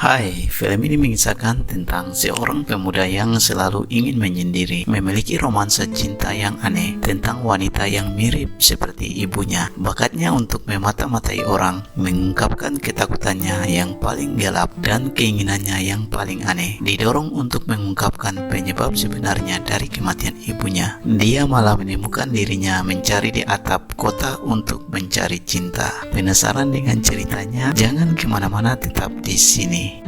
Hai, film ini mengisahkan tentang seorang pemuda yang selalu ingin menyendiri, memiliki romansa cinta yang aneh tentang wanita yang mirip seperti ibunya. Bakatnya untuk memata-matai orang, mengungkapkan ketakutannya yang paling gelap dan keinginannya yang paling aneh, didorong untuk mengungkapkan penyebab sebenarnya dari kematian ibunya. Dia malah menemukan dirinya mencari di atap kota untuk mencari cinta. Penasaran dengan ceritanya? Jangan kemana-mana, tetap di sini.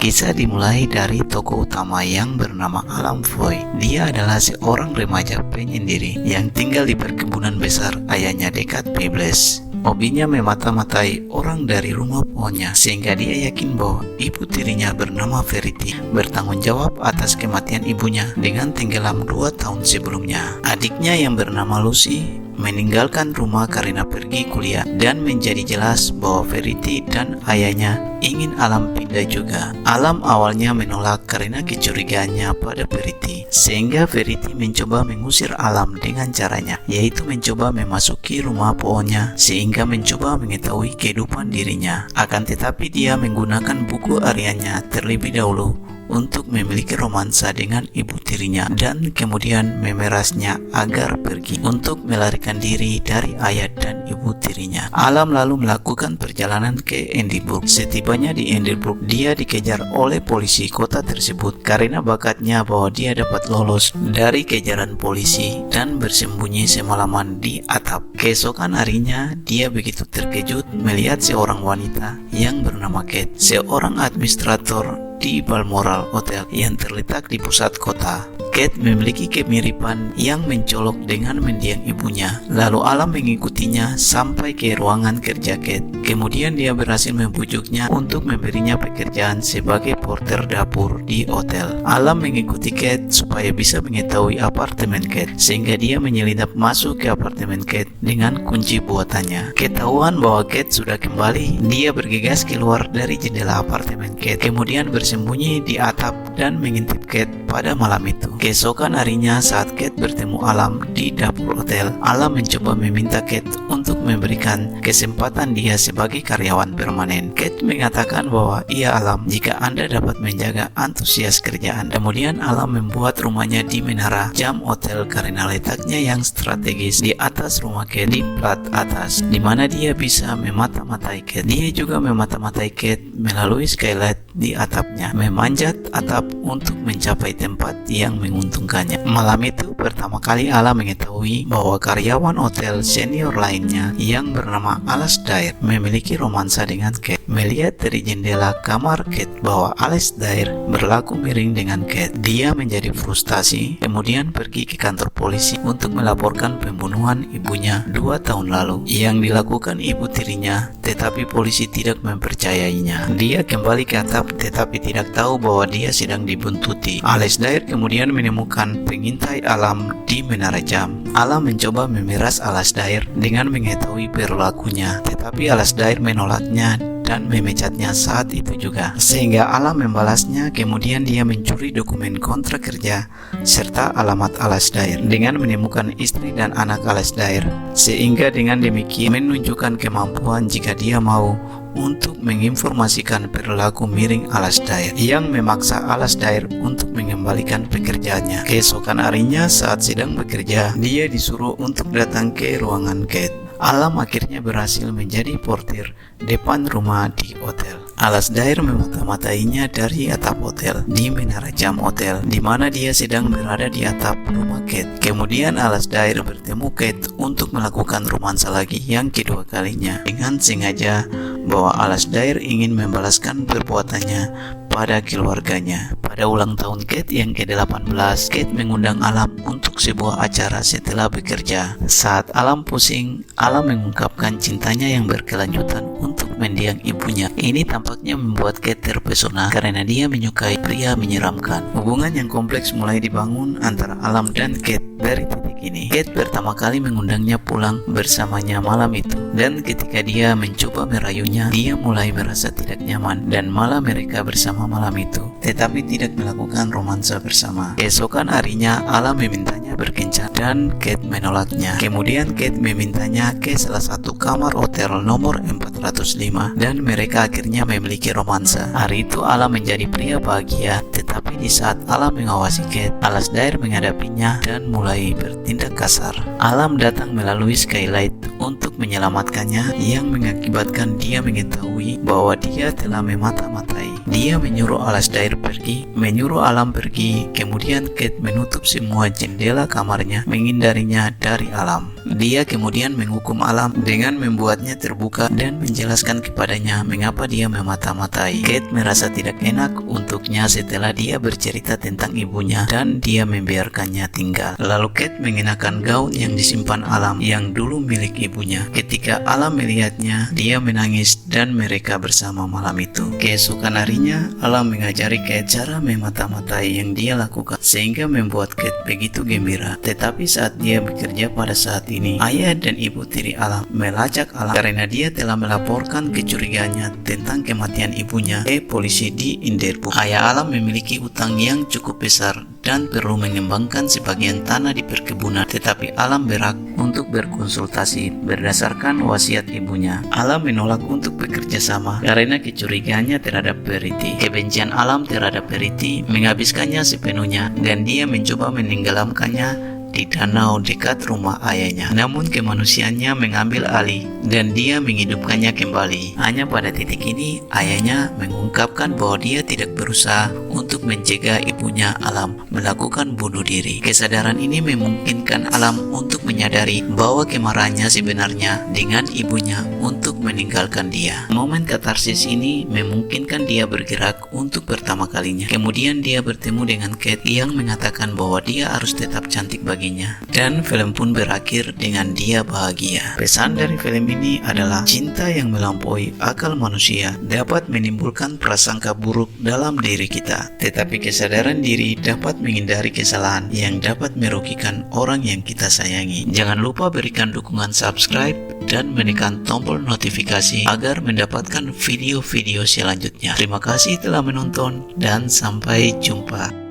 Kisah dimulai dari tokoh utama yang bernama Alan Foy. Dia adalah seorang remaja penyendiri yang tinggal di perkebunan besar ayahnya dekat Peebles. Hobinya memata-matai orang dari rumah pohonnya, sehingga dia yakin bahwa ibu tirinya bernama Verity bertanggung jawab atas kematian ibunya dengan tenggelam 2 tahun sebelumnya. Adiknya yang bernama Lucy meninggalkan rumah karena pergi kuliah, dan menjadi jelas bahwa Verity dan ayahnya ingin Alam pindah juga. Alam awalnya menolak karena kecurigaannya pada Verity, sehingga Verity mencoba mengusir Alam dengan caranya, yaitu mencoba memasuki rumah pohonnya sehingga mencoba mengetahui kehidupan dirinya. Akan tetapi dia menggunakan buku hariannya terlebih dahulu untuk memiliki romansa dengan ibu tirinya, dan kemudian memerasnya agar pergi untuk melarikan diri dari ayah dan ibu tirinya. Alam lalu melakukan perjalanan ke Edinburgh. Setibanya di Edinburgh, dia dikejar oleh polisi kota tersebut karena bakatnya bahwa dia dapat lolos dari kejaran polisi dan bersembunyi semalaman di atap. Keesokan harinya, dia begitu terkejut melihat seorang wanita yang bernama Kate, seorang administrator di Balmoral Hotel yang terletak di pusat kota. Kate memiliki kemiripan yang mencolok dengan mendiang ibunya. Lalu Alam mengikutinya sampai ke ruangan kerja Kate. Kemudian dia berhasil membujuknya untuk memberinya pekerjaan sebagai porter dapur di hotel. Alam mengikuti Kate supaya bisa mengetahui apartemen Kate, sehingga dia menyelinap masuk ke apartemen Kate dengan kunci buatannya. Ketahuan bahwa Kate sudah kembali, dia bergegas keluar dari jendela apartemen Kate, kemudian bersembunyi di atap dan mengintip Kate pada malam itu. Keesokan harinya, saat Kate bertemu Alam di dapur hotel, Alam mencoba meminta Kate untuk memberikan kesempatan dia sebagai karyawan permanen. Kate mengatakan bahwa ia Alam, jika Anda dapat menjaga antusias kerjaan. Kemudian Alam membuat rumahnya di menara jam hotel karena letaknya yang strategis di atas rumah Kate di plat atas, di mana dia bisa memata-matai Kate. Dia juga memata-matai Kate melalui skylight di atapnya, memanjat atap untuk mencapai tempat yang menguntungkannya. Malam itu pertama kali Alam mengetahui bahwa karyawan hotel senior lainnya yang bernama Alasdair memiliki romansa dengan Kate. Melihat dari jendela kamar Kate bahwa Alasdair berlaku miring dengan Kate, dia menjadi frustasi, kemudian pergi ke kantor polisi untuk melaporkan pembunuhan ibunya 2 tahun lalu yang dilakukan ibu tirinya, tetapi polisi tidak mempercayainya. Dia kembali ke atap tetapi tidak tahu bahwa dia sedang dibuntuti. Alasdair kemudian menemukan pengintai Alam di menara jam. Alam mencoba memeras Alasdair dengan mengetahui perilakunya, tetapi Alasdair menolaknya dan memecatnya saat itu juga, sehingga Alam membalasnya. Kemudian dia mencuri dokumen kontrak kerja serta alamat Alasdair dengan menemukan istri dan anak Alasdair, sehingga dengan demikian menunjukkan kemampuan jika dia mau untuk menginformasikan perilaku miring Alasdair yang memaksa Alasdair untuk mengembalikan pekerjaannya. Keesokan harinya, saat sedang bekerja, dia disuruh untuk datang ke ruangan Kate. Alam akhirnya berhasil menjadi portir depan rumah di hotel. Alasdair memata-matainya dari atap hotel di menara jam hotel, di mana dia sedang berada di atap rumah Kate. Kemudian Alasdair bertemu Kate untuk melakukan romansa lagi yang kedua kalinya, dengan sengaja bahwa Alasdair ingin membalaskan perbuatannya pada keluarganya. Pada ulang tahun Kate yang ke-18, Kate mengundang Alam untuk sebuah acara setelah bekerja. Saat Alam pusing, Alam mengungkapkan cintanya yang berkelanjutan untuk mendiang ibunya. Ini tampaknya membuat Kate terpesona karena dia menyukai pria menyeramkan. Hubungan yang kompleks mulai dibangun antara Alam dan Kate dari titik ini. Kate pertama kali mengundangnya pulang bersamanya malam itu, dan ketika dia mencoba merayunya, dia mulai merasa tidak nyaman dan malah mereka bersama malam itu, tetapi tidak melakukan romansa bersama. Keesokan harinya Alam memintanya berkencan dan Kate menolaknya. Kemudian Kate memintanya ke salah satu kamar hotel nomor 405 dan mereka akhirnya memiliki romansa. Hari itu Alam menjadi pria bahagia, tetapi di saat Alam mengawasi Kate, Alasdair menghadapinya dan mulai bertindak kasar. Alam datang melalui skylight untuk menyelamatkannya yang mengakibatkan dia mengetahui bahwa dia telah memata-matai. Dia menyuruh Alasdair pergi, menyuruh Alam pergi, kemudian Kate menutup semua jendela kamarnya, menghindarinya dari Alam. Dia kemudian menghukum Alam dengan membuatnya terbuka dan menjelaskan kepadanya mengapa dia memata-matai. Kate merasa tidak enak untuknya setelah dia bercerita tentang ibunya dan dia membiarkannya tinggal. Lalu Kate mengenakan gaun yang disimpan Alam yang dulu milik ibunya. Ketika Alam melihatnya, dia menangis dan mereka bersama malam itu. Keesokan harinya, Alam mengajari Kate cara memata-matai yang dia lakukan sehingga membuat Kate begitu gembira. Tetapi saat dia bekerja pada saat ini, ayah dan ibu tiri Alam melacak Alam karena dia telah melaporkan kecurigaannya tentang kematian ibunya ke polisi di Inderburg. Ayah Alam memiliki utang yang cukup besar dan perlu mengembangkan sebagian tanah di perkebunan, tetapi Alam berhak untuk berkonsultasi berdasarkan wasiat ibunya. Alam menolak untuk bekerja sama karena kecurigaannya terhadap Verity. Kebencian Alam terhadap Verity menghabiskannya sepenuhnya dan dia mencoba menenggelamkannya di danau dekat rumah ayahnya. Namun kemanusiaannya mengambil alih dan dia menghidupkannya kembali. Hanya pada titik ini ayahnya mengungkapkan bahwa dia tidak berusaha untuk mencegah ibunya Alam melakukan bunuh diri. Kesadaran ini memungkinkan Alam untuk menyadari bahwa kemarahannya sebenarnya dengan ibunya untuk meninggalkan dia. Momen katarsis ini memungkinkan dia bergerak untuk pertama kalinya. Kemudian dia bertemu dengan Kate yang mengatakan bahwa dia harus tetap cantik baginya. Dan film pun berakhir dengan dia bahagia. Pesan dari film ini adalah cinta yang melampaui akal manusia dapat menimbulkan prasangka buruk dalam diri kita. Tetapi kesadaran diri dapat menghindari kesalahan yang dapat merugikan orang yang kita sayangi. Jangan lupa berikan dukungan subscribe dan menekan tombol notifikasi agar mendapatkan video-video selanjutnya. Terima kasih telah menonton dan sampai jumpa.